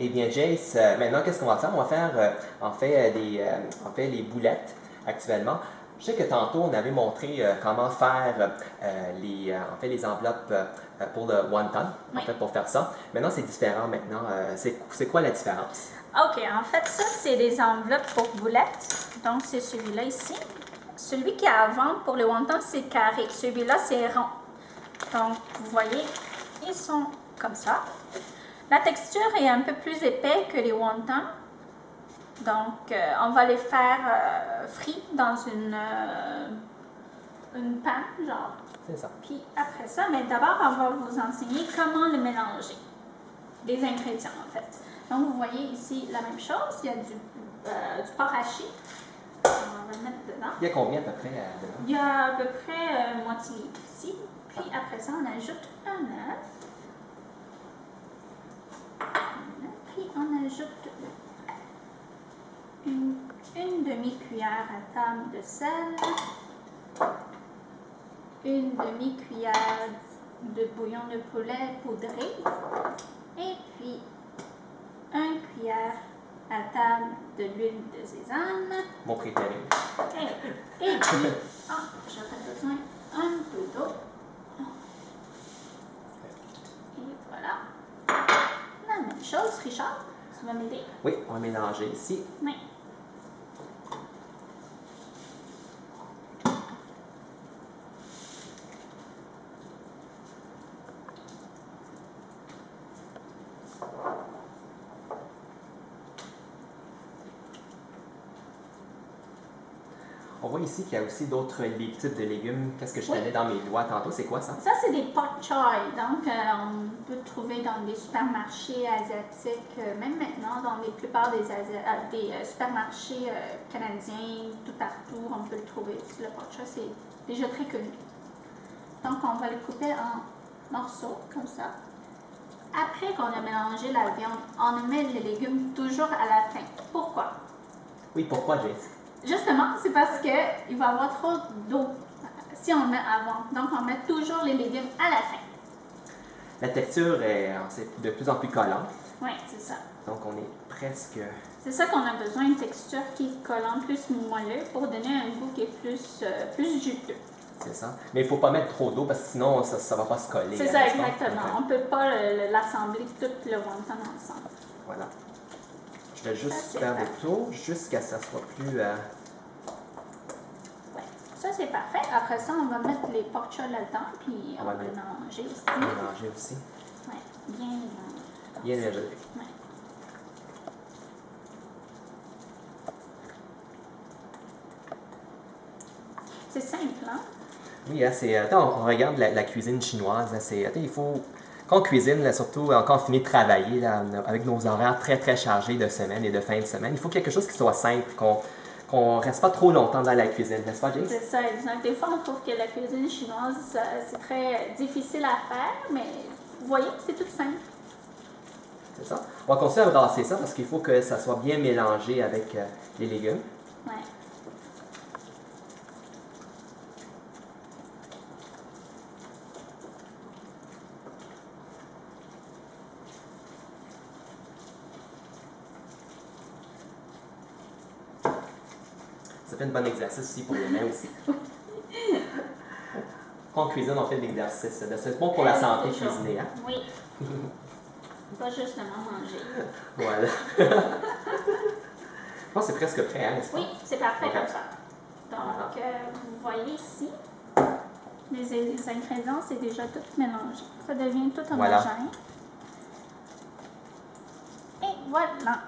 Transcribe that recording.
Eh bien, Jace, maintenant, qu'est-ce qu'on va faire? On va faire, on fait les boulettes actuellement. Je sais que tantôt, on avait montré comment faire les enveloppes pour le wonton, Oui. en fait, pour faire ça. Maintenant, c'est différent maintenant. C'est quoi la différence? OK, en fait, ça, c'est des enveloppes pour boulettes. Donc, c'est celui-là ici. Celui qui est avant pour le wonton, c'est carré. Celui-là, c'est rond. Donc, vous voyez, ils sont comme ça. La texture est un peu plus épais que les wontons. Donc, on va les faire frits dans une panne, genre. C'est ça. Puis après ça, mais d'abord, on va vous enseigner comment le mélanger. Des ingrédients, en fait. Donc, vous voyez ici la même chose. Il y a du porc haché. On va le mettre dedans. Il y a combien à peu près dedans? Il y a à peu près moitié litre ici. Puis après ça, on ajoute un œuf. Puis on ajoute une demi-cuillère à table de sel, une demi-cuillère de bouillon de poulet poudré et puis une cuillère à table de l'huile de sésame. Mon préféré. Et puis, j'aurais besoin un peu d'eau. Et voilà. La même chose, Richard, tu vas m'aider? Oui, on va mélanger ici. Oui. On voit ici qu'il y a aussi d'autres types de légumes. Qu'est-ce que je tenais dans mes doigts tantôt? C'est quoi ça? Ça, c'est des pak choi. Donc, on peut trouver dans des supermarchés asiatiques, même maintenant, dans la plupart des supermarchés canadiens, tout partout, on peut le trouver. Le pak choi, c'est déjà très connu. Donc, on va le couper en morceaux, comme ça. Après qu'on a mélangé la viande, on met les légumes toujours à la fin. Pourquoi? Oui, pourquoi, Jace? Justement, c'est parce qu'il va y avoir trop d'eau si on le met avant. Donc, on met toujours les légumes à la fin. La texture est c'est de plus en plus collante. Oui, c'est ça. Donc, on est presque... C'est ça qu'on a besoin, une texture qui est collante, plus moelleux, pour donner un goût qui est plus juteux. C'est ça. Mais il ne faut pas mettre trop d'eau parce que sinon, ça ne va pas se coller. C'est ça, exactement. On ne peut pas l'assembler tout le wonton ensemble. Voilà. Je vais juste Ça, faire le tour jusqu'à ce que ça soit plus... Ouais. Ça, c'est parfait. Après ça, on va mettre les pork chops là-dedans, puis on va le mélanger aussi. Mélanger aussi. Oui, bien mélanger. Bien mélanger. Ouais. C'est simple, hein? Oui, hein, c'est... Attends, on regarde la cuisine chinoise. Là, c'est... Attends, il faut... Quand on cuisine, là, surtout quand on finit de travailler, là, avec nos horaires très, très chargés de semaine et de fin de semaine, il faut quelque chose qui soit simple, qu'on ne reste pas trop longtemps dans la cuisine, n'est-ce pas, Jace? C'est ça, exact. Des fois, on trouve que la cuisine chinoise, c'est très difficile à faire, mais vous voyez, c'est tout simple. C'est ça. On va continuer à brasser ça parce qu'il faut que ça soit bien mélangé avec les légumes. Ouais. Ça fait un bon exercice aussi pour les mains aussi. Quand on cuisine, on fait de l'exercice. C'est bon pour la santé cuisiner, hein? Oui. Pas juste le manger. Voilà. Je pense que c'est presque prêt, hein, n'est-ce pas? Oui, c'est parfait Ok. comme ça. Donc, Voilà. vous voyez ici, les ingrédients, c'est déjà tout mélangé. Ça devient tout homogène. Voilà. Et voilà.